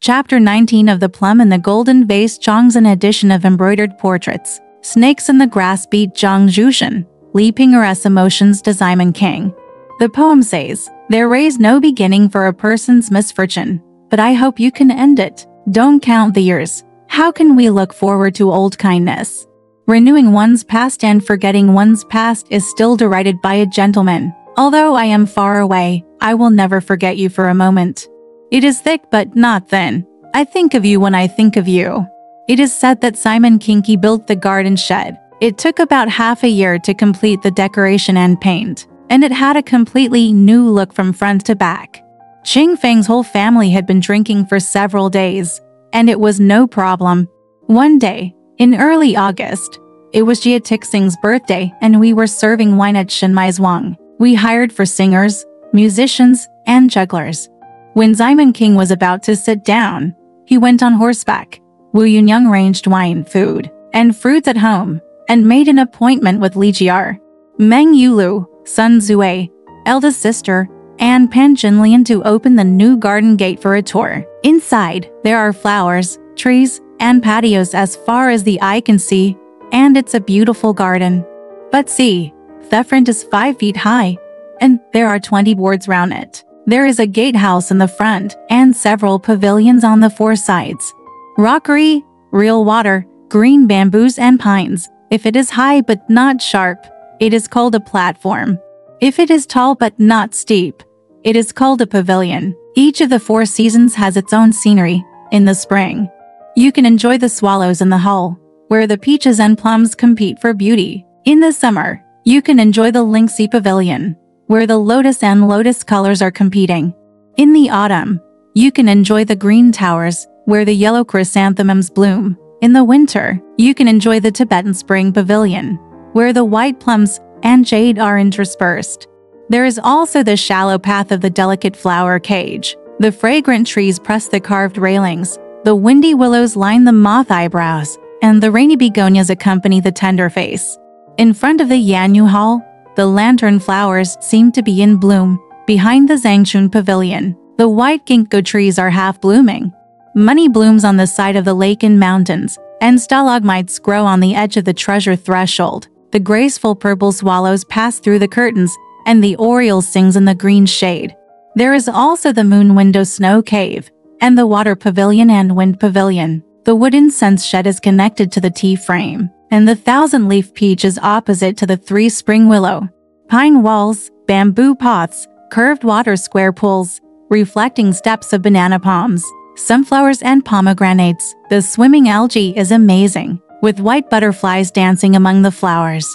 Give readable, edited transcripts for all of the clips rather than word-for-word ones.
Chapter 19 of the Plum in the Golden Vase. Chongzhen edition of embroidered portraits. Snakes in the grass beat Zhang Li Ping's emotions to Jin King. The poem says, "There is no beginning for a person's misfortune, but I hope you can end it. Don't count the years. How can we look forward to old kindness? Renewing one's past and forgetting one's past is still derided by a gentleman. Although I am far away, I will never forget you for a moment. It is thick but not thin. I think of you when I think of you." It is said that Jin King built the garden shed. It took about half a year to complete the decoration and paint, and it had a completely new look from front to back. Qing Feng's whole family had been drinking for several days, and it was no problem. One day, in early August, it was Jia Tixing's birthday and we were serving wine at Shenmai's Wang. We hired for singers, musicians, and jugglers. When Jin King was about to sit down, he went on horseback. Wu Yunyang arranged wine, food, and fruits at home, and made an appointment with Li Jier, Meng Yulu, Sun Zui, eldest sister, and Pan Jinlian to open the new garden gate for a tour. Inside, there are flowers, trees, and patios as far as the eye can see, and it's a beautiful garden. But see, the front is 5 feet high, and there are 20 boards round it. There is a gatehouse in the front and several pavilions on the 4 sides. Rockery, real water, green bamboos and pines. If it is high but not sharp, it is called a platform. If it is tall but not steep, it is called a pavilion. Each of the 4 seasons has its own scenery. In the spring, you can enjoy the swallows in the hall, where the peaches and plums compete for beauty. In the summer, you can enjoy the Lingxi Pavilion, where the lotus and lotus colors are competing. In the autumn, you can enjoy the green towers, where the yellow chrysanthemums bloom. In the winter, you can enjoy the Tibetan Spring Pavilion, where the white plums and jade are interspersed. There is also the shallow path of the delicate flower cage. The fragrant trees press the carved railings, the windy willows line the moth eyebrows, and the rainy begonias accompany the tender face. In front of the Yanyu Hall, the lantern flowers seem to be in bloom. Behind the Zhangchun Pavilion, the white ginkgo trees are half blooming. Money blooms on the side of the lake and mountains, and stalagmites grow on the edge of the treasure threshold. The graceful purple swallows pass through the curtains, and the oriole sings in the green shade. There is also the moon window snow cave, and the water pavilion and wind pavilion. The wood incense shed is connected to the tea frame, and the 1,000-leaf peach is opposite to the 3 spring willow. Pine walls, bamboo pots, curved water square pools, reflecting steps of banana palms, sunflowers and pomegranates. The swimming algae is amazing, with white butterflies dancing among the flowers.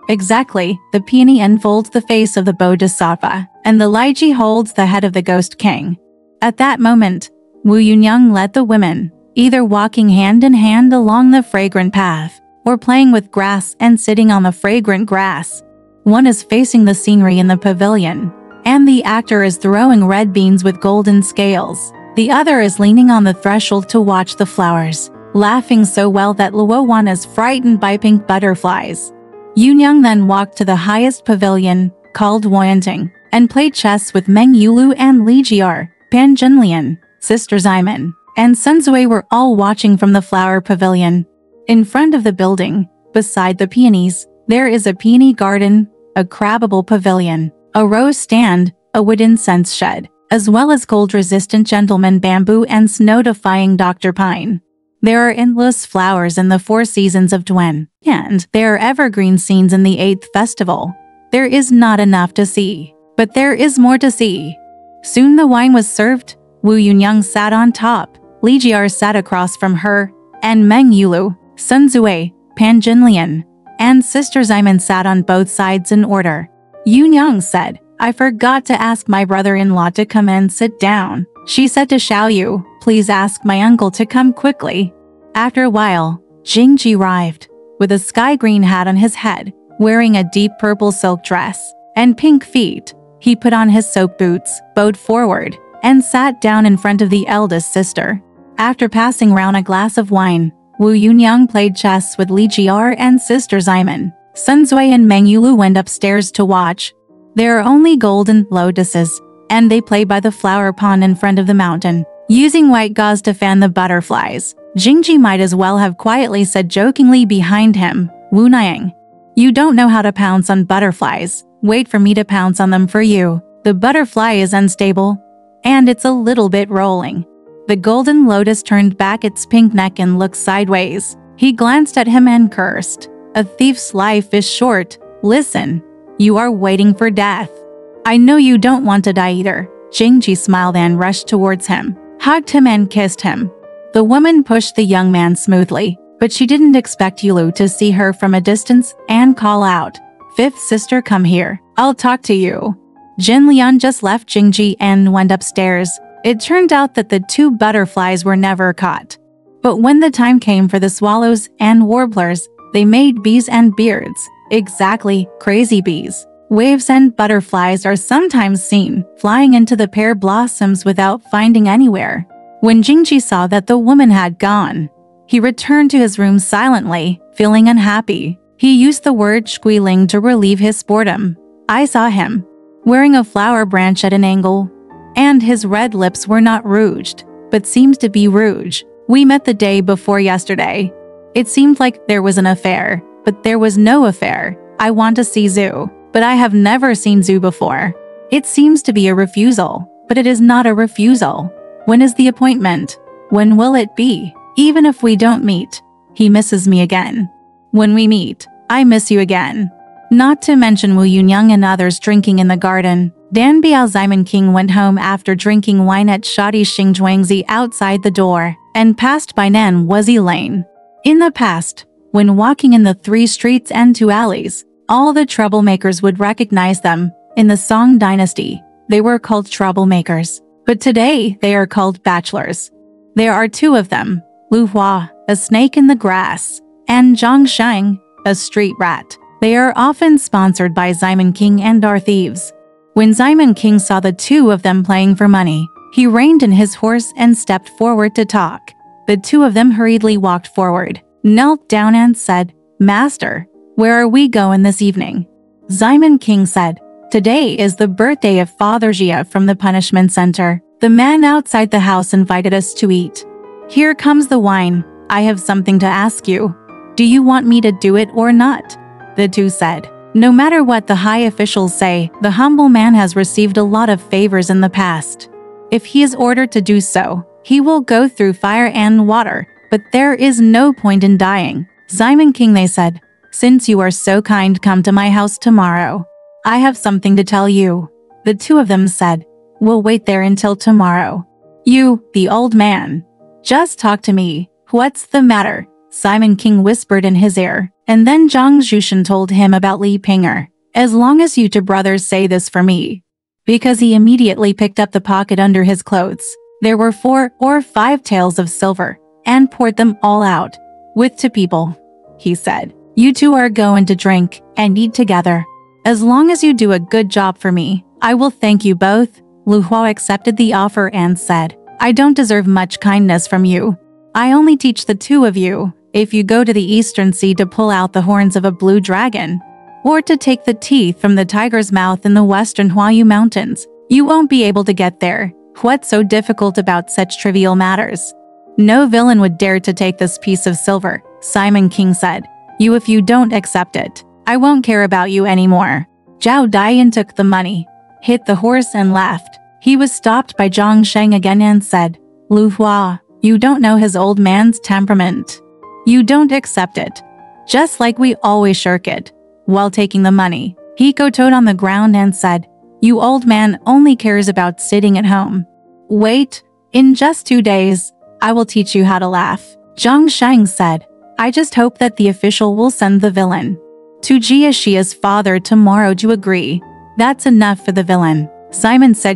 Exactly, the peony unfolds the face of the Bodhisattva, and the lychee holds the head of the ghost king. At that moment, Wu Yunyang led the women, either walking hand in hand along the fragrant path, or playing with grass and sitting on the fragrant grass. One is facing the scenery in the pavilion, and the actor is throwing red beans with golden scales. The other is leaning on the threshold to watch the flowers, laughing so well that Luowan is frightened by pink butterflies. Yunyang then walked to the highest pavilion, called Woyanting, and played chess with Meng Yulu and Li Jier, Pan Jinlian, Sister Jin, and Sun Zui were all watching from the flower pavilion. In front of the building, beside the peonies, there is a peony garden, a crabbable pavilion, a rose stand, a wood incense shed, as well as cold-resistant gentleman bamboo and snow-defying Dr. Pine. There are endless flowers in the 4 seasons of Duen, and there are evergreen scenes in the 8th festival. There is not enough to see, but there is more to see. Soon the wine was served. Wu Yunyang sat on top, Li Jier sat across from her, and Meng Yulu, Sun Zui, Pan Jinlian, and Sister Jin sat on both sides in order. Yunyang said, "I forgot to ask my brother-in-law to come and sit down." She said to Xiaoyu, "Please ask my uncle to come quickly." After a while, Jingji arrived, with a sky-green hat on his head, wearing a deep purple silk dress, and pink feet. He put on his soap boots, bowed forward, and sat down in front of the eldest sister. After passing round a glass of wine, Wu Yunyang played chess with Li Jier and Sister Jin. Sun Zui and Meng Yulu went upstairs to watch. There are only golden lotuses, and they play by the flower pond in front of the mountain. using white gauze to fan the butterflies. Jingji might as well have quietly said jokingly behind him, Wu Niang. You don't know how to pounce on butterflies. Wait for me to pounce on them for you. The butterfly is unstable, and it's a little bit rolling. The golden lotus turned back its pink neck and looked sideways. He glanced at him and cursed. A thief's life is short. Listen, you are waiting for death. I know you don't want to die either. Jingji smiled and rushed towards him, hugged him and kissed him. The woman pushed the young man smoothly, but she didn't expect Yulu to see her from a distance and call out, "Fifth sister, come here. I'll talk to you." Jin Lian just left Jingji and went upstairs. It turned out that the two butterflies were never caught. But when the time came for the swallows and warblers, they made bees and beards. Exactly, crazy bees. Waves and butterflies are sometimes seen flying into the pear blossoms without finding anywhere. When Jingji saw that the woman had gone, he returned to his room silently, feeling unhappy. He used the word squealing to relieve his boredom. I saw him, wearing a flower branch at an angle, and his red lips were not rouged, but seemed to be rouge. We met the day before yesterday. It seemed like there was an affair, but there was no affair. I want to see Zhu, but I have never seen Zhu before. It seems to be a refusal, but it is not a refusal. When is the appointment? When will it be? Even if we don't meet, he misses me again. When we meet, I miss you again. Not to mention Wu Yunyang and others drinking in the garden. Dan Biao Ximen King went home after drinking wine at Shadi Xingzhuangzi outside the door, and passed by Nan Wuzi Lane. In the past, when walking in the 3 streets and 2 alleys, all the troublemakers would recognize them. In the Song dynasty, they were called troublemakers, but today they are called bachelors. There are 2 of them, Lu Hua, a snake in the grass, and Zhang Sheng, a street rat. They are often sponsored by Ximen King and are thieves. When Ximen King saw the 2 of them playing for money, he reined in his horse and stepped forward to talk. The 2 of them hurriedly walked forward, knelt down and said, "Master, where are we going this evening?" Ximen King said, "Today is the birthday of Father Jia from the punishment center. The man outside the house invited us to eat. Here comes the wine. I have something to ask you. Do you want me to do it or not?" The 2 said, "No matter what the high officials say, the humble man has received a lot of favors in the past. If he is ordered to do so, he will go through fire and water, but there is no point in dying." Ximen King, they said, "Since you are so kind, come to my house tomorrow. I have something to tell you." The 2 of them said, "We'll wait there until tomorrow." "You, the old man, just talk to me. What's the matter?" Ximen King whispered in his ear, and then Zhang Zhushan told him about Li Pinger. "As long as you 2 brothers say this for me." Because he immediately picked up the pocket under his clothes. There were 4 or 5 taels of silver, and poured them all out. "With 2 people," he said, "you 2 are going to drink and eat together. As long as you do a good job for me, I will thank you both." Lu Hua accepted the offer and said, "I don't deserve much kindness from you. I only teach the 2 of you. If you go to the Eastern Sea to pull out the horns of a blue dragon, or to take the teeth from the tiger's mouth in the western Huayu Mountains, you won't be able to get there. What's so difficult about such trivial matters?" "No villain would dare to take this piece of silver," Ximen King said. "You, if you don't accept it, I won't care about you anymore." Zhao Daiyan took the money, hit the horse and left. He was stopped by Zhang Sheng again and said, "Lu Hua, you don't know his old man's temperament. You don't accept it, just like we always shirk it." While taking the money, he kowtowed on the ground and said, "You old man only cares about sitting at home. Wait, in just 2 days, I will teach you how to laugh." Zhang Sheng said, "I just hope that the official will send the villain to Jia Xia's father tomorrow to agree. That's enough for the villain."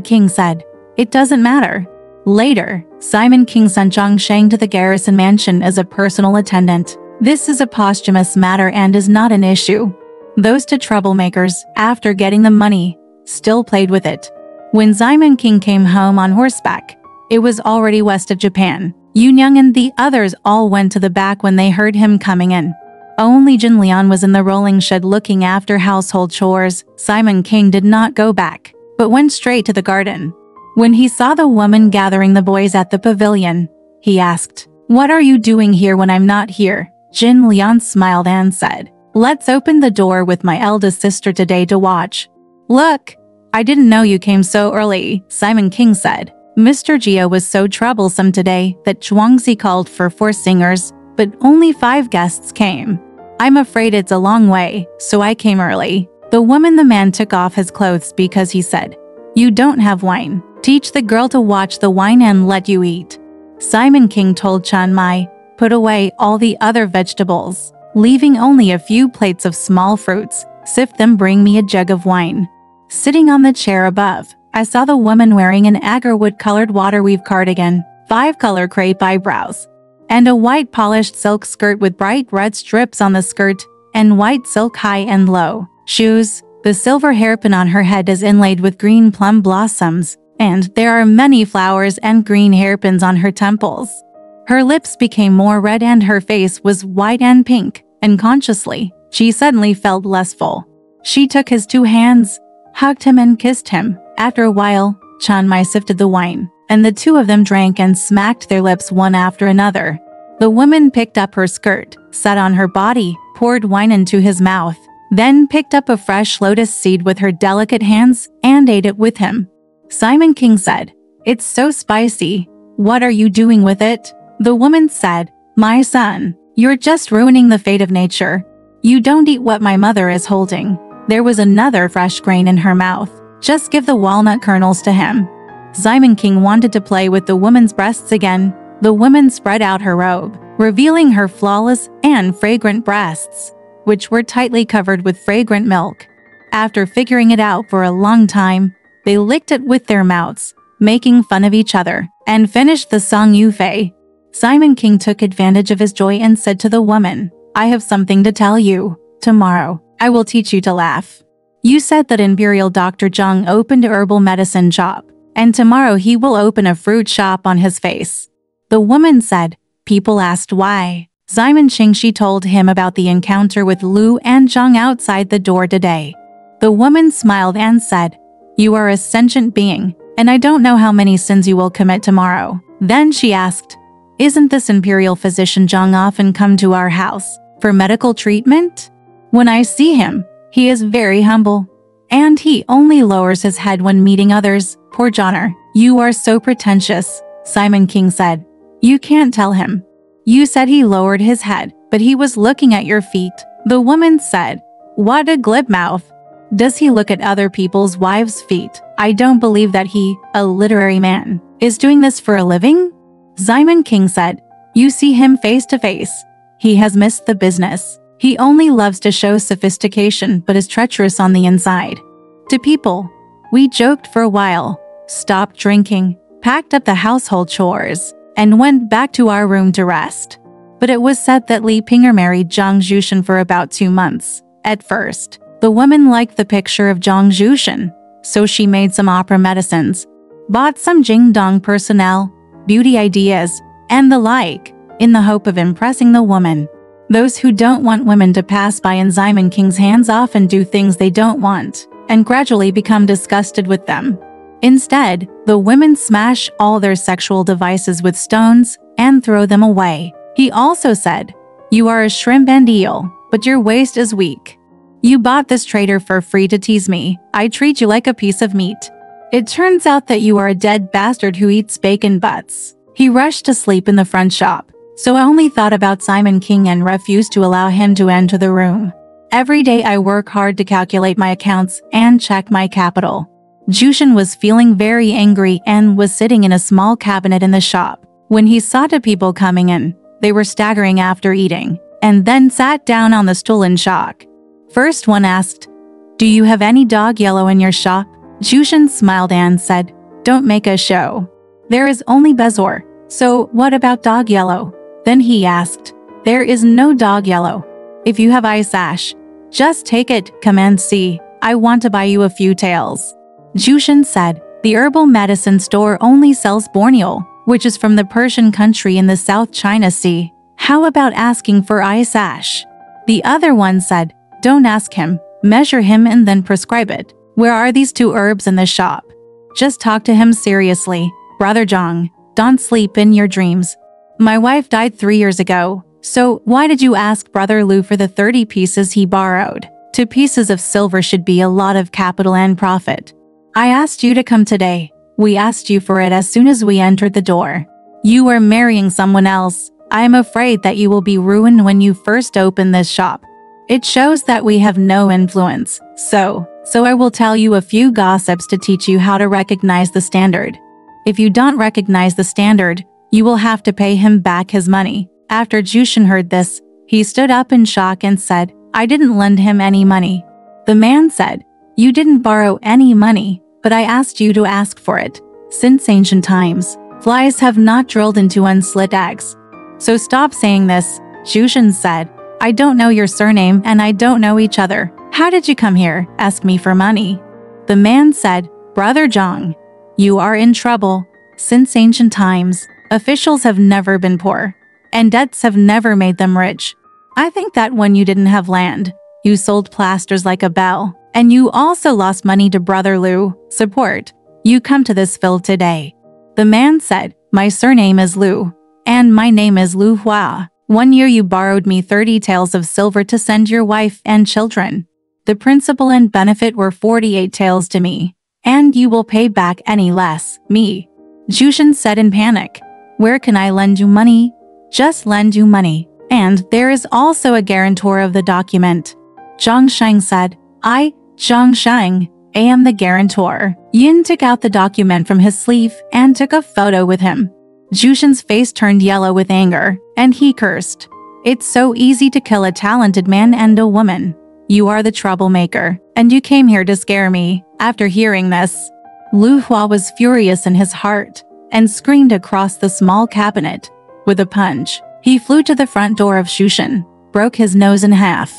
King said, "It doesn't matter." Later, Ximen King sent Zhang Sheng to the garrison mansion as a personal attendant. This is a posthumous matter and is not an issue. Those 2 troublemakers, after getting the money, still played with it. When Ximen King came home on horseback, it was already west of Japan. Yunyang and the others all went to the back when they heard him coming in. Only Jin Lian was in the rolling shed looking after household chores. Ximen King did not go back, but went straight to the garden. When he saw the woman gathering the boys at the pavilion, he asked, "What are you doing here when I'm not here?" Jin Lian smiled and said, "Let's open the door with my eldest sister today to watch." "Look, I didn't know you came so early," Simon King said. Mr. Gio was so troublesome today that Zhuangzi called for 4 singers, but only 5 guests came. "I'm afraid it's a long way, so I came early." The man took off his clothes because he said, "You don't have wine. Teach the girl to watch the wine and let you eat." Simon King told Chiang Mai, "Put away all the other vegetables, leaving only a few plates of small fruits. Sift them, bring me a jug of wine." Sitting on the chair above, I saw the woman wearing an agarwood-colored waterweave cardigan, 5-color crepe eyebrows, and a white polished silk skirt with bright red strips on the skirt, and white silk high and low shoes. The silver hairpin on her head is inlaid with green plum blossoms, and there are many flowers and green hairpins on her temples. Her lips became more red and her face was white and pink. Unconsciously, she suddenly felt less full. She took his 2 hands, hugged him and kissed him. After a while, Chiang Mai sifted the wine, and the 2 of them drank and smacked their lips one after another. The woman picked up her skirt, sat on her body, poured wine into his mouth, then picked up a fresh lotus seed with her delicate hands and ate it with him. Simon King said, "It's so spicy. What are you doing with it?" The woman said, "My son, you're just ruining the fate of nature. You don't eat what my mother is holding." There was another fresh grain in her mouth. "Just give the walnut kernels to him." Simon King wanted to play with the woman's breasts again. The woman spread out her robe, revealing her flawless and fragrant breasts, which were tightly covered with fragrant milk. After figuring it out for a long time, they licked it with their mouths, making fun of each other, and finished the song Yu Fei. Simon King took advantage of his joy and said to the woman, "I have something to tell you. Tomorrow, I will teach you to laugh. You said that Imperial Dr. Zhang opened a herbal medicine shop, and tomorrow he will open a fruit shop on his face." The woman said, "People asked why." Simon Qingshi told him about the encounter with Lu and Zhang outside the door today. The woman smiled and said, "You are a sentient being, and I don't know how many sins you will commit tomorrow." Then she asked, "Isn't this Imperial physician Zhang often come to our house for medical treatment? When I see him, he is very humble, and he only lowers his head when meeting others. Poor Johnner, you are so pretentious." Simon King said, "You can't tell him. You said he lowered his head, but he was looking at your feet." The woman said, "What a glib mouth. Does he look at other people's wives' feet? I don't believe that he, a literary man, is doing this for a living." Simon King said, "You see him face to face. He has missed the business. He only loves to show sophistication but is treacherous on the inside." To people, we joked for a while, stopped drinking, packed up the household chores, and went back to our room to rest. But it was said that Li Pinger married Zhang Zhushan for about 2 months. At first, the woman liked the picture of Zhang Zhushan, so she made some opera medicines, bought some Jingdong personnel, beauty ideas, and the like, in the hope of impressing the woman. Those who don't want women to pass by in Simon King's hands often do things they don't want, and gradually become disgusted with them. Instead, the women smash all their sexual devices with stones and throw them away. He also said, "You are a shrimp and eel, but your waist is weak. You bought this traitor for free to tease me. I treat you like a piece of meat. It turns out that you are a dead bastard who eats bacon butts." He rushed to sleep in the front shop, so I only thought about Simon King and refused to allow him to enter the room. Every day I work hard to calculate my accounts and check my capital. Jushin was feeling very angry and was sitting in a small cabinet in the shop. When he saw the people coming in, they were staggering after eating, and then sat down on the stool in shock. First one asked, "Do you have any dog yellow in your shop?" Jushin smiled and said, "Don't make a show. There is only Bezor, so what about dog yellow?" Then he asked, "There is no dog yellow. If you have eye sash, just take it, come and see. I want to buy you a few tails." Jushin said, "The herbal medicine store only sells Borneo, which is from the Persian country in the South China Sea. How about asking for eye sash?" The other one said, "Don't ask him, measure him and then prescribe it. Where are these 2 herbs in the shop?" Just talk to him seriously. Brother Zhang, don't sleep in your dreams. My wife died 3 years ago, so why did you ask Brother Lu for the 30 pieces he borrowed? 2 pieces of silver should be a lot of capital and profit. I asked you to come today. We asked you for it as soon as we entered the door. You are marrying someone else. I am afraid that you will be ruined when you first open this shop. It shows that we have no influence. So I will tell you a few gossips to teach you how to recognize the standard. If you don't recognize the standard, you will have to pay him back his money. After Jushin heard this, he stood up in shock and said, I didn't lend him any money. The man said, you didn't borrow any money, but I asked you to ask for it. Since ancient times, flies have not drilled into unslit eggs. So stop saying this, Jushin said. I don't know your surname and I don't know each other. How did you come here? Ask me for money. The man said, Brother Zhang, you are in trouble. Since ancient times, officials have never been poor, and debts have never made them rich. I think that when you didn't have land, you sold plasters like a bell, and you also lost money to Brother Lu. Support. You come to this field today. The man said, my surname is Lu, and my name is Lu Hua. 1 year you borrowed me 30 taels of silver to send your wife and children. The principal and benefit were 48 taels to me, and you will pay back any less, me. Jushin said in panic, where can I lend you money? Just lend you money. And there is also a guarantor of the document. Zhang Sheng said, I, Zhang Sheng, am the guarantor. Yin took out the document from his sleeve and took a photo with him. Jushin's face turned yellow with anger, and he cursed. It's so easy to kill a talented man and a woman. You are the troublemaker, and you came here to scare me. After hearing this, Lu Hua was furious in his heart and screamed across the small cabinet. With a punch, he flew to the front door of Jushin, broke his nose in half,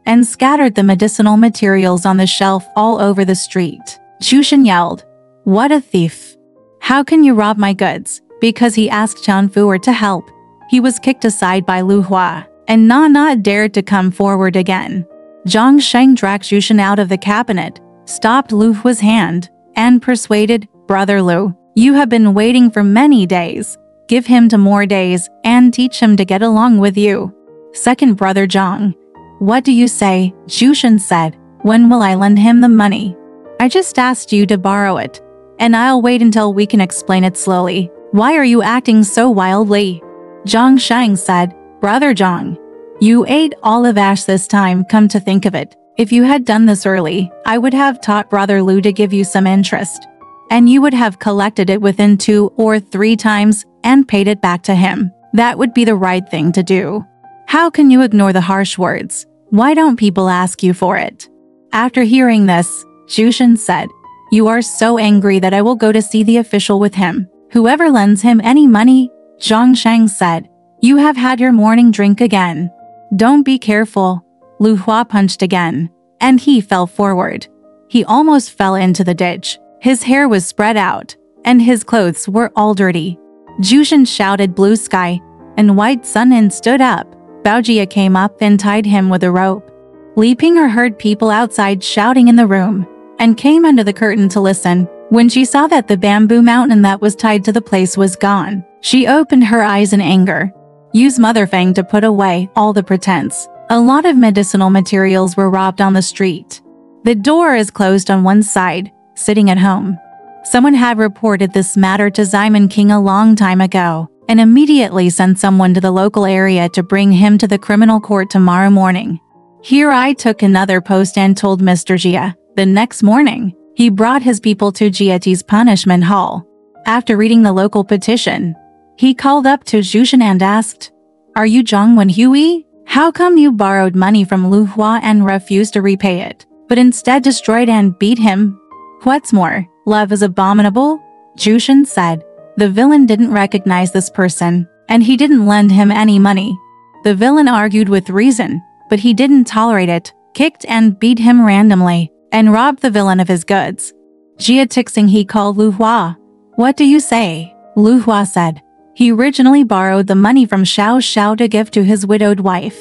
and scattered the medicinal materials on the shelf all over the street. Jushin yelled, what a thief! How can you rob my goods? Because he asked Chen Fuer to help, he was kicked aside by Lu Hua, and Na dared to come forward again. Zhang Sheng dragged Jushin out of the cabinet, stopped Lu Hua's hand, and persuaded, Brother Lu, you have been waiting for many days. Give him 2 more days and teach him to get along with you. Second Brother Zhang, what do you say? Jushin said, when will I lend him the money? I just asked you to borrow it, and I'll wait until we can explain it slowly. Why are you acting so wildly? Zhang Sheng said, Brother Zhang, you ate all of Ash this time, come to think of it. If you had done this early, I would have taught Brother Lu to give you some interest, and you would have collected it within 2 or 3 times and paid it back to him. That would be the right thing to do. How can you ignore the harsh words? Why don't people ask you for it? After hearing this, Jushin said, you are so angry that I will go to see the official with him. Whoever lends him any money, Zhang Sheng said, you have had your morning drink again. Don't be careful. Lu Hua punched again, and he fell forward. He almost fell into the ditch. His hair was spread out, and his clothes were all dirty. Jushin shouted blue sky and white sun and stood up. Baojia came up and tied him with a rope. Li Ping'er heard people outside shouting in the room and came under the curtain to listen. When she saw that the bamboo mountain that was tied to the place was gone, she opened her eyes in anger. Use Mother Fang to put away all the pretense. A lot of medicinal materials were robbed on the street. The door is closed on one side, sitting at home. Someone had reported this matter to Simon King a long time ago, and immediately sent someone to the local area to bring him to the criminal court tomorrow morning. Here I took another post and told Mr. Jia. The next morning, he brought his people to Jieti's punishment hall. After reading the local petition, he called up to Jushin and asked, are you Zhang Wenhui? How come you borrowed money from Lu Hua and refused to repay it, but instead destroyed and beat him? What's more, love is abominable? Jushin said. The villain didn't recognize this person, and he didn't lend him any money. The villain argued with reason, but he didn't tolerate it, kicked and beat him randomly, and robbed the villain of his goods. Jia Tixing he called Lu Hua. What do you say? Lu Hua said. He originally borrowed the money from Xiao Xiao to give to his widowed wife.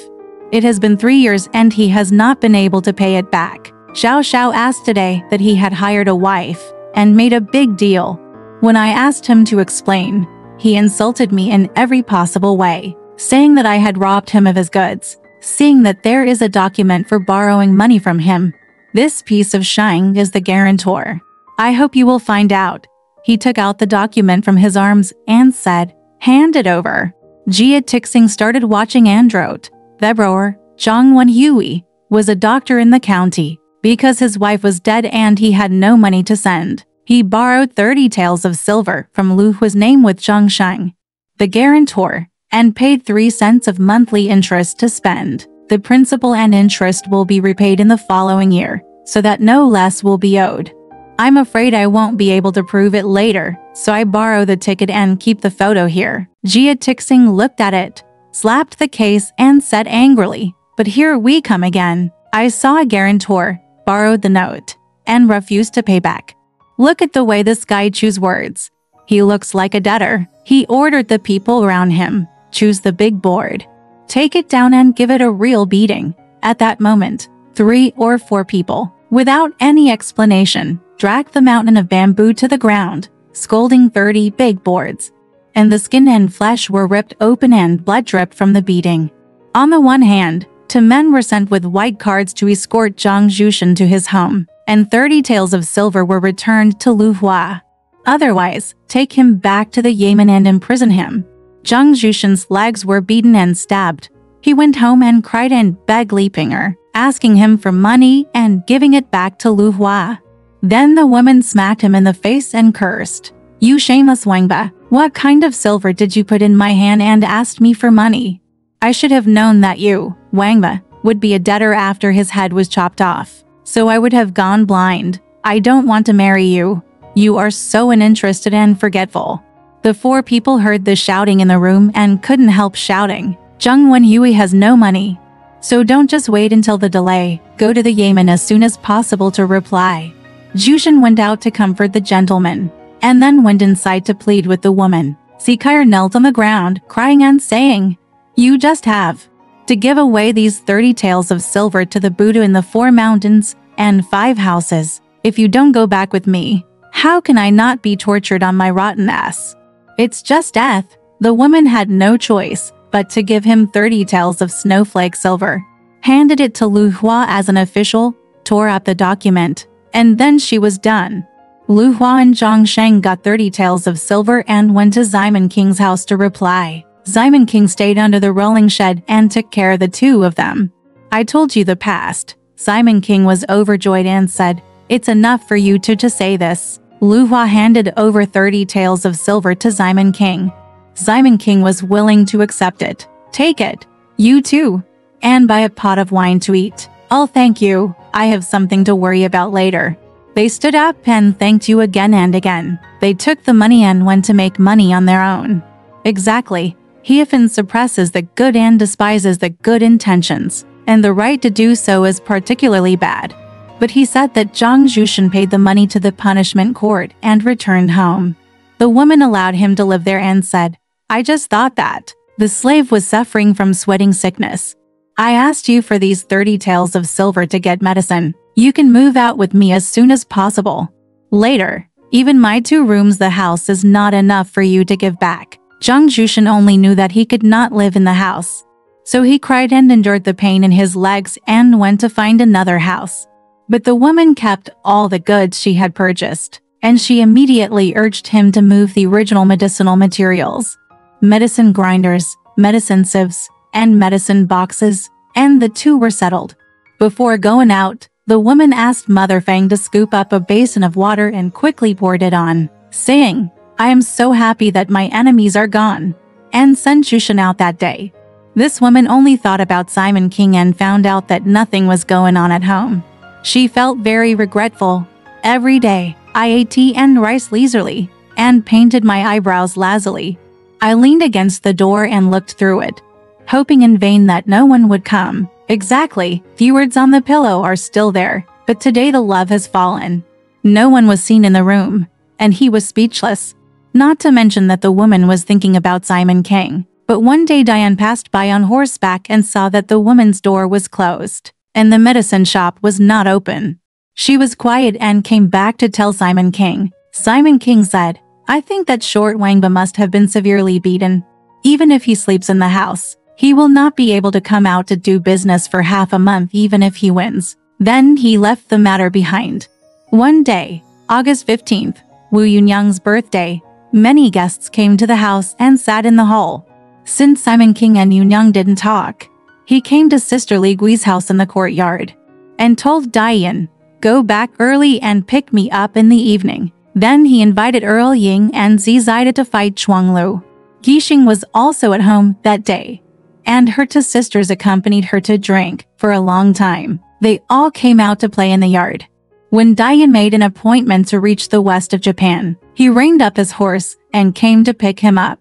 It has been 3 years and he has not been able to pay it back. Xiao Xiao asked today that he had hired a wife, and made a big deal. When I asked him to explain, he insulted me in every possible way, saying that I had robbed him of his goods, seeing that there is a document for borrowing money from him. This piece of shine is the guarantor. I hope you will find out. He took out the document from his arms and said, "Hand it over." Jia Tixing started watching Android. The broer, Zhang Wenhui, was a doctor in the county. Because his wife was dead and he had no money to send, he borrowed 30 taels of silver from Lu Hua's name with Zhang Sheng, the guarantor, and paid 3 cents of monthly interest to spend. The principal and interest will be repaid in the following year, so that no less will be owed. I'm afraid I won't be able to prove it later, so I borrow the ticket and keep the photo here. Jia Tixing looked at it, slapped the case and said angrily, "But here we come again. I saw a guarantor, borrowed the note, and refused to pay back. Look at the way this guy choose words. He looks like a debtor." He ordered the people around him, "Choose the big board. Take it down and give it a real beating." At that moment, 3 or 4 people, without any explanation, dragged the mountain of bamboo to the ground, scolding 30 big boards. And the skin and flesh were ripped open and blood dripped from the beating. On the one hand, 2 men were sent with white cards to escort Zhang Zhushan to his home, and 30 taels of silver were returned to Lu Hua. Otherwise, take him back to the Yamen and imprison him. Zhang Zhushan's legs were beaten and stabbed. He went home and cried and begged Li Pinger, asking him for money and giving it back to Lu Hua. Then the woman smacked him in the face and cursed, "You shameless Wangba, what kind of silver did you put in my hand and asked me for money? I should have known that you, Wangba, would be a debtor after his head was chopped off, so I would have gone blind. I don't want to marry you. You are so uninterested and forgetful." The 4 people heard the shouting in the room and couldn't help shouting, "Zhang Wenhui has no money. So don't just wait until the delay, go to the Yamen as soon as possible to reply." Zhushan went out to comfort the gentleman, and then went inside to plead with the woman. Sikir knelt on the ground, crying and saying, "You just have to give away these 30 taels of silver to the Buddha in the 4 mountains and 5 houses. If you don't go back with me, how can I not be tortured on my rotten ass? It's just death." The woman had no choice but to give him 30 taels of snowflake silver, handed it to Lu Hua as an official, tore up the document, and then she was done. Lu Hua and Zhang Sheng got 30 taels of silver and went to Ximon King's house to reply. Ximon King stayed under the rolling shed and took care of the 2 of them. "I told you the past." Ximon King was overjoyed and said, "It's enough for you to say this." Lu Hua handed over 30 taels of silver to Ximon King. Ximon King was willing to accept it. "Take it, you too, and buy a pot of wine to eat." "I'll thank you, I have something to worry about later." They stood up and thanked you again and again. They took the money and went to make money on their own. Exactly. He often suppresses the good and despises the good intentions, and the right to do so is particularly bad. But he said that Zhang Zhushan paid the money to the punishment court and returned home. The woman allowed him to live there and said, "I just thought that the slave was suffering from sweating sickness. I asked you for these 30 taels of silver to get medicine. You can move out with me as soon as possible. Later, even my 2 rooms the house is not enough for you to give back." Zhang Zhushan only knew that he could not live in the house. So he cried and endured the pain in his legs and went to find another house. But the woman kept all the goods she had purchased, and she immediately urged him to move the original medicinal materials, medicine grinders, medicine sieves, and medicine boxes, and the 2 were settled. Before going out, the woman asked Mother Fang to scoop up a basin of water and quickly poured it on, saying, "I am so happy that my enemies are gone," and sent Zhushan out that day. This woman only thought about Ximon King and found out that nothing was going on at home. She felt very regretful. "Every day, I ate tea and rice leisurely, and painted my eyebrows lazily. I leaned against the door and looked through it, hoping in vain that no one would come. Exactly, the words on the pillow are still there, but today the love has fallen." No one was seen in the room, and he was speechless. Not to mention that the woman was thinking about Ximon King. But one day Diane passed by on horseback and saw that the woman's door was closed, and the medicine shop was not open. She was quiet and came back to tell Simon King. Simon King said, "I think that short Wangba must have been severely beaten. Even if he sleeps in the house, he will not be able to come out to do business for half a month even if he wins." Then he left the matter behind. One day, August 15th, Wu Yunyang's birthday, many guests came to the house and sat in the hall. Since Simon King and Yunyang didn't talk, he came to Sister Li Gui's house in the courtyard and told Diane, "Go back early and pick me up in the evening." Then he invited Earl Ying and Zizida to fight Chuanglu. Yixing was also at home that day, and her two sisters accompanied her to drink for a long time. They all came out to play in the yard. When Diane made an appointment to reach the west of Japan, he reined up his horse and came to pick him up.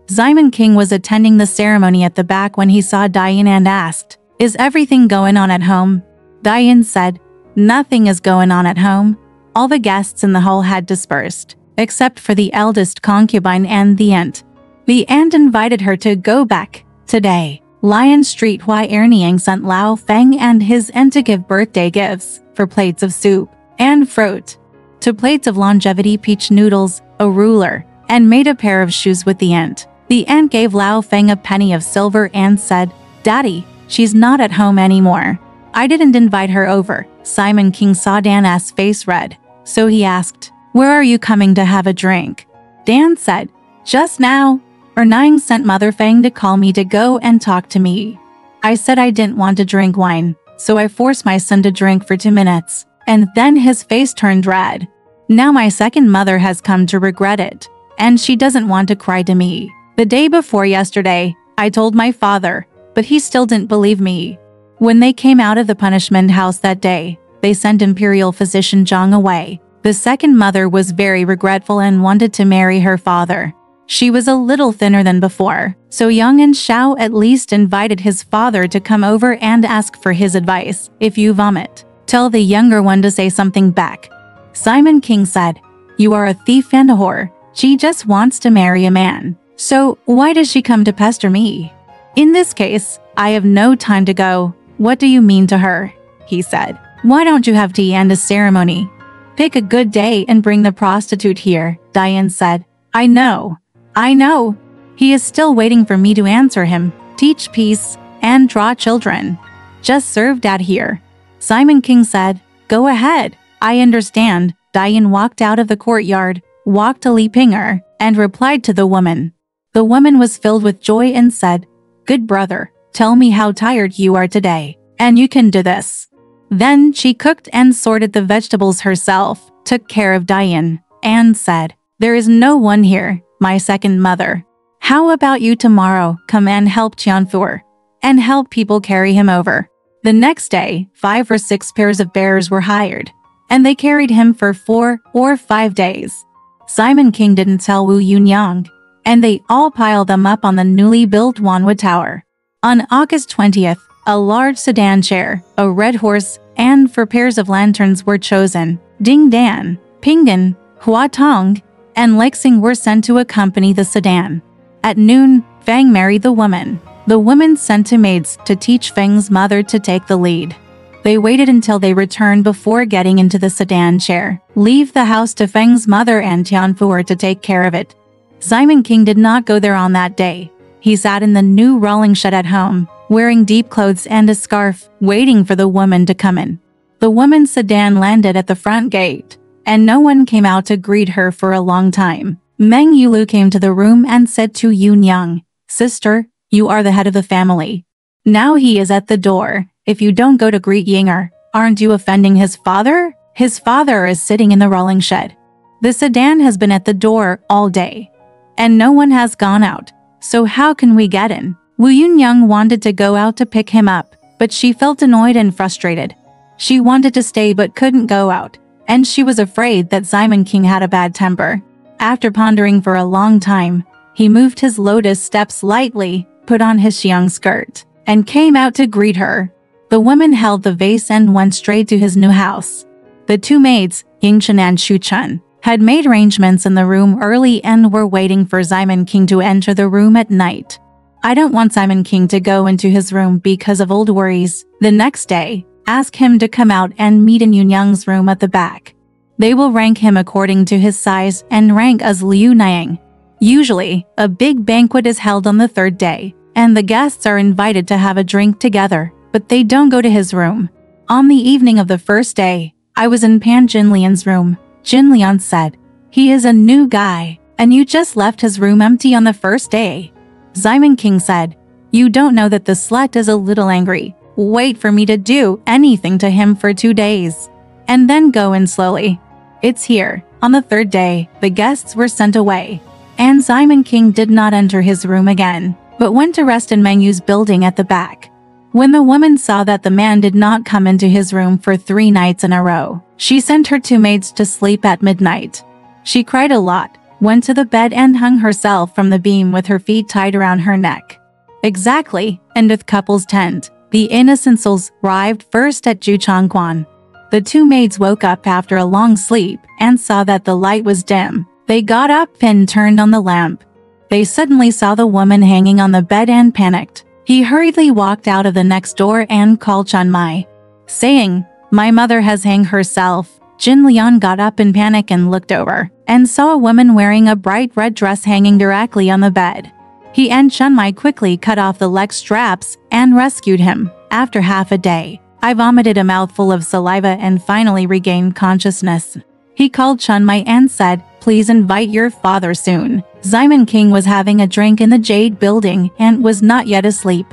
Simon King was attending the ceremony at the back when he saw Diane and asked, "Is everything going on at home?" Diane said, "Nothing is going on at home." All the guests in the hall had dispersed, except for the eldest concubine and the aunt. The aunt invited her to go back today. Lion Street Hui Erniang sent Lao Feng and his aunt to give birthday gifts for plates of soup and fruit, 2 plates of longevity peach noodles, a ruler, and made a pair of shoes with the aunt. The aunt gave Lao Feng a penny of silver and said, "Daddy, she's not at home anymore. I didn't invite her over." Simon King saw Dan's face red, so he asked, "Where are you coming to have a drink?" Dan said, "Just now. Ernang sent Mother Feng to call me to go and talk to me. I said I didn't want to drink wine, so I forced my son to drink for 2 minutes, and then his face turned red. Now my second mother has come to regret it, and she doesn't want to cry to me. The day before yesterday, I told my father, but he still didn't believe me." When they came out of the punishment house that day, they sent Imperial Physician Zhang away. The second mother was very regretful and wanted to marry her father. She was a little thinner than before, so Yang and Xiao at least invited his father to come over and ask for his advice. "If you vomit, tell the younger one to say something back." Simon King said, "You are a thief and a whore. She just wants to marry a man. So why does she come to pester me? In this case, I have no time to go." "What do you mean to her?" he said. "Why don't you have tea and a ceremony? Pick a good day and bring the prostitute here," Diane said. I know. He is still waiting for me to answer him. Teach peace and draw children. Just serve Dad here." Simon King said, "Go ahead. I understand." Diane walked out of the courtyard, walked to Li Pinger, and replied to the woman. The woman was filled with joy and said, "Good brother, tell me how tired you are today, and you can do this." Then she cooked and sorted the vegetables herself, took care of Diane, and said, "There is no one here, my second mother. How about you tomorrow come and help Tianfu, and help people carry him over?" The next day, 5 or 6 pairs of bearers were hired, and they carried him for 4 or 5 days. Simon King didn't tell Wu Yunyang, and they all piled them up on the newly built Wanwu Tower. On August 20th, a large sedan chair, a red horse, and 4 pairs of lanterns were chosen. Ding Dan, Pinggan, Hua Tong, and Lexing were sent to accompany the sedan. At noon, Feng married the woman. The woman sent 2 maids to teach Feng's mother to take the lead. They waited until they returned before getting into the sedan chair. Leave the house to Feng's mother and Tianfu to take care of it. Simon King did not go there on that day. He sat in the new rolling shed at home, wearing deep clothes and a scarf, waiting for the woman to come in. The woman's sedan landed at the front gate, and no one came out to greet her for a long time. Meng Yulu came to the room and said to Yunyang, "Sister, you are the head of the family. Now he is at the door. If you don't go to greet Yinger, aren't you offending his father? His father is sitting in the rolling shed. The sedan has been at the door all day, and no one has gone out, so how can we get in?" Wu Yunyang wanted to go out to pick him up, but she felt annoyed and frustrated. She wanted to stay but couldn't go out, and she was afraid that Simon King had a bad temper. After pondering for a long time, he moved his lotus steps lightly, put on his xiang skirt, and came out to greet her. The woman held the vase and went straight to his new house. The 2 maids, Yingchen and Shuchen, had made arrangements in the room early and were waiting for Simon King to enter the room at night. I don't want Simon King to go into his room because of old worries. The next day, Ask him to come out and meet in Yunyang's room at the back. They will rank him according to his size and rank as Liu Niang. Usually, a big banquet is held on the third day, and the guests are invited to have a drink together, but they don't go to his room. On the evening of the first day, I was in Pan Jinlian's room. Jinlian said, "He is a new guy, and you just left his room empty on the first day." Simon King said, "You don't know that the slut is a little angry. Wait for me to do anything to him for 2 days, and then go in slowly. It's here." On the third day, the guests were sent away, and Simon King did not enter his room again, but went to rest in Mengyu's building at the back. When the woman saw that the man did not come into his room for 3 nights in a row, she sent her 2 maids to sleep at midnight. She cried a lot, went to the bed and hung herself from the beam with her feet tied around her neck. Exactly, and with couple's tent, the innocent souls arrived first at Juchongquan. The 2 maids woke up after a long sleep and saw that the light was dim. They got up and turned on the lamp. They suddenly saw the woman hanging on the bed and panicked. He hurriedly walked out of the next door and called Chen Mai, saying, "My mother has hanged herself." Jin Lian got up in panic and looked over, and saw a woman wearing a bright red dress hanging directly on the bed. He and Chen Mai quickly cut off the leg straps and rescued him. After half a day, I vomited a mouthful of saliva and finally regained consciousness. He called Chen Mai and said, "Please invite your father soon." Simon King was having a drink in the Jade building and was not yet asleep.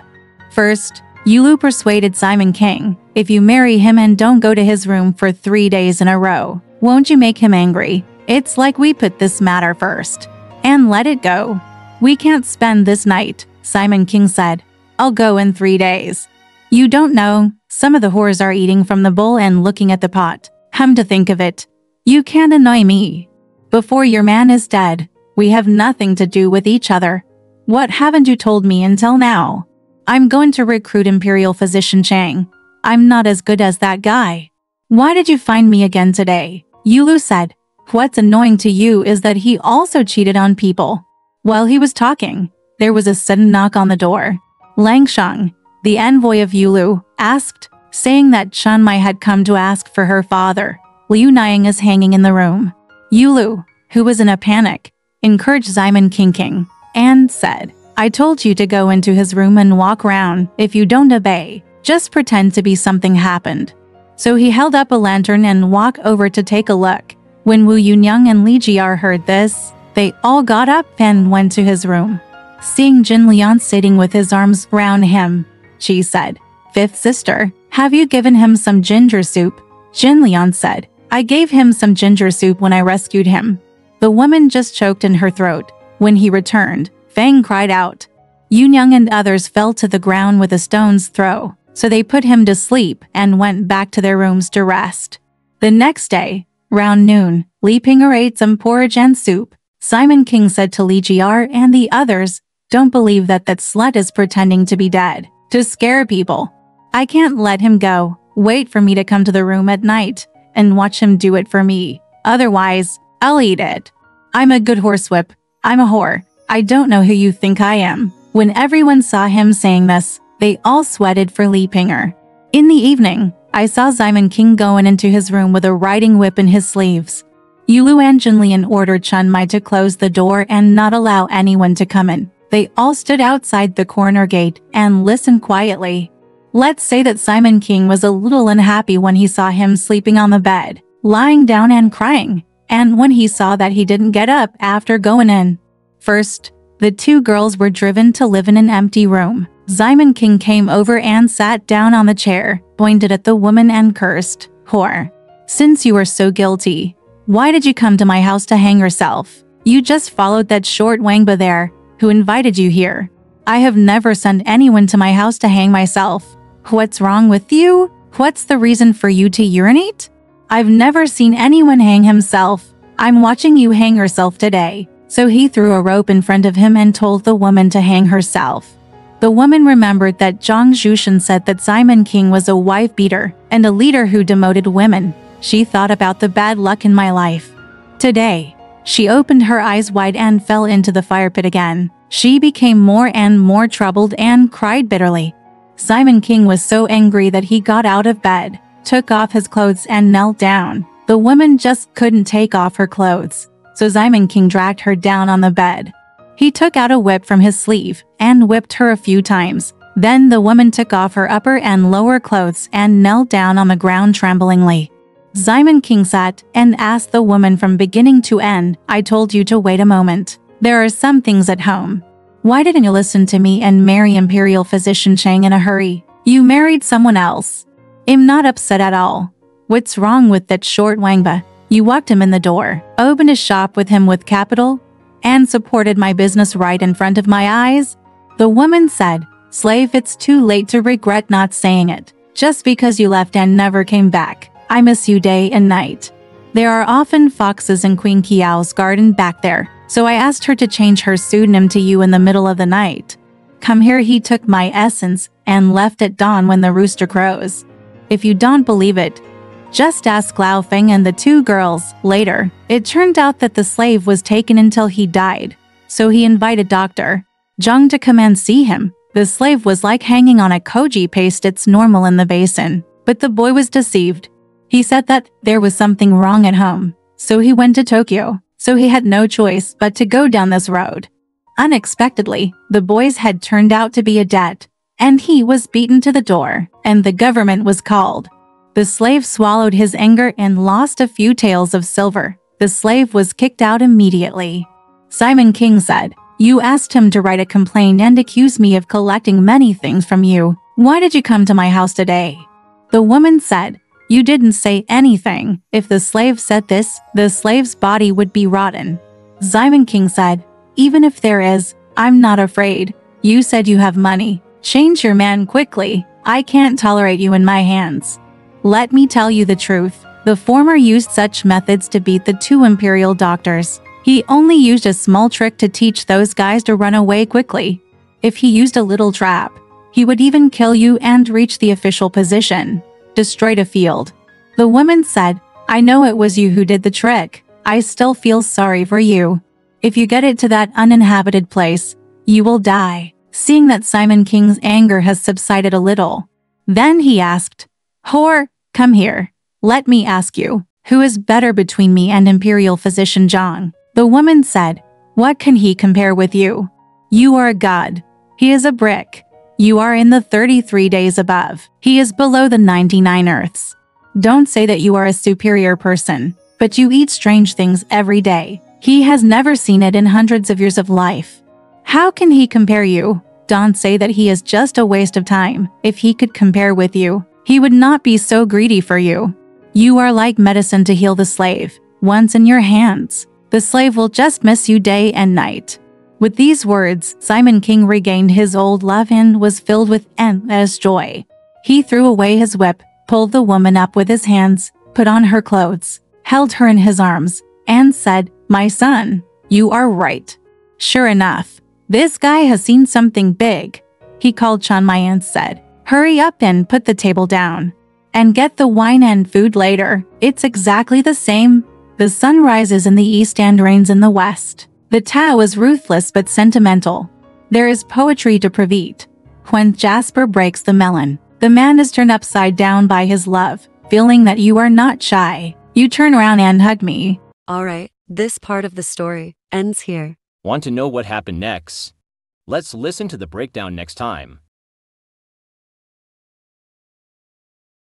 First, Yulu persuaded Simon King, "If you marry him and don't go to his room for 3 days in a row, won't you make him angry? It's like we put this matter first and let it go." "We can't spend this night," Simon King said. "I'll go in 3 days." "You don't know, some of the whores are eating from the bowl and looking at the pot. To think of it, you can't annoy me. Before your man is dead, we have nothing to do with each other. What haven't you told me until now? I'm going to recruit Imperial Physician Chang. I'm not as good as that guy." "Why did you find me again today?" Yulu said. "What's annoying to you is that he also cheated on people." While he was talking, there was a sudden knock on the door. Langshang, the envoy of Yulu, asked, saying that Chen Mai had come to ask for her father. Liu Niang is hanging in the room. Yulu, who was in a panic, encouraged Simon King and said, "I told you to go into his room and walk around. If you don't obey, just pretend to be something happened." So he held up a lantern and walked over to take a look. When Wu Yunyang and Li Jiar heard this, they all got up and went to his room. Seeing Jin Lian sitting with his arms round him, she said, "Fifth sister, have you given him some ginger soup?" Jin Lian said, "I gave him some ginger soup when I rescued him." The woman just choked in her throat. When he returned, Fang cried out. Yunyang and others fell to the ground with a stone's throw, so they put him to sleep and went back to their rooms to rest. The next day, round noon, Li Pinger ate some porridge and soup. Simon King said to Li Jiar and the others, "Don't believe that slut is pretending to be dead, to scare people. I can't let him go. Wait for me to come to the room at night and watch him do it for me. Otherwise, I'll eat it. I'm a good horsewhip. I'm a whore. I don't know who you think I am." When everyone saw him saying this, they all sweated for Li Pinger. In the evening, I saw Simon King going into his room with a riding whip in his sleeves. Yulu and Jinlian ordered Chen Mai to close the door and not allow anyone to come in. They all stood outside the corner gate and listened quietly. Let's say that Simon King was a little unhappy when he saw him sleeping on the bed, lying down and crying, and when he saw that he didn't get up after going in. First, the 2 girls were driven to live in an empty room. Simon King came over and sat down on the chair, pointed at the woman and cursed, "Whore. Since you are so guilty, why did you come to my house to hang yourself? You just followed that short wangba there, who invited you here. I have never sent anyone to my house to hang myself. What's wrong with you? What's the reason for you to urinate? I've never seen anyone hang himself. I'm watching you hang yourself today." So he threw a rope in front of him and told the woman to hang herself. The woman remembered that Zhang Zhushan said that Simon King was a wife-beater and a leader who demoted women. She thought about the bad luck in my life. Today, she opened her eyes wide and fell into the fire pit again. She became more and more troubled and cried bitterly. Simon King was so angry that he got out of bed, took off his clothes and knelt down. The woman just couldn't take off her clothes, so Simon King dragged her down on the bed. He took out a whip from his sleeve and whipped her a few times. Then the woman took off her upper and lower clothes and knelt down on the ground tremblingly. Simon King sat and asked the woman from beginning to end, "I told you to wait a moment. There are some things at home. Why didn't you listen to me and marry Imperial Physician Chang in a hurry? You married someone else." "I'm not upset at all. What's wrong with that short Wangba? You walked him in the door, opened a shop with him with capital, and supported my business right in front of my eyes?" The woman said, "Slave, it's too late to regret not saying it. Just because you left and never came back, I miss you day and night. There are often foxes in Queen Kiao's garden back there, so I asked her to change her pseudonym to you in the middle of the night. Come here." He took my essence and left at dawn when the rooster crows. If you don't believe it, just ask Lao Feng and the two girls. Later, it turned out that the slave was taken until he died, so he invited Dr. Zhang to come and see him. The slave was like hanging on a koji paste. It's normal in the basin, but the boy was deceived. He said that there was something wrong at home, so he went to Tokyo. So he had no choice but to go down this road. Unexpectedly, the boy's head turned out to be a debt, and he was beaten to the door, and the government was called. The slave swallowed his anger and lost a few taels of silver. The slave was kicked out immediately. Simon King said, "You asked him to write a complaint and accuse me of collecting many things from you. Why did you come to my house today?" The woman said, "You didn't say anything. If the slave said this, the slave's body would be rotten." Simon King said, "Even if there is, I'm not afraid. You said you have money. Change your man quickly. I can't tolerate you in my hands. Let me tell you the truth. The former used such methods to beat the two imperial doctors. He only used a small trick to teach those guys to run away quickly. If he used a little trap, he would even kill you and reach the official position. Destroyed a field." The woman said, "I know it was you who did the trick. I still feel sorry for you. If you get it to that uninhabited place, you will die." Seeing that Simon King's anger has subsided a little, then he asked, "Whore, come here. Let me ask you, who is better between me and Imperial Physician Zhang?" The woman said, "What can he compare with you? You are a god. He is a brick. You are in the 33 days above. He is below the 99 earths. Don't say that you are a superior person, but you eat strange things every day. He has never seen it in hundreds of years of life. How can he compare you? Don't say that he is just a waste of time. If he could compare with you, he would not be so greedy for you. You are like medicine to heal the slave. Once in your hands, the slave will just miss you day and night." With these words, Simon King regained his old love and was filled with endless joy. He threw away his whip, pulled the woman up with his hands, put on her clothes, held her in his arms, and said, "My son, you are right. Sure enough, this guy has seen something big." He called Chan Mai and said, "Hurry up and put the table down, and get the wine and food later. It's exactly the same. The sun rises in the east and rains in the west." The Tao is ruthless but sentimental. There is poetry depraved. When Jasper breaks the melon, the man is turned upside down by his love. Feeling that you are not shy, you turn around and hug me. Alright, this part of the story ends here. Want to know what happened next? Let's listen to the breakdown next time.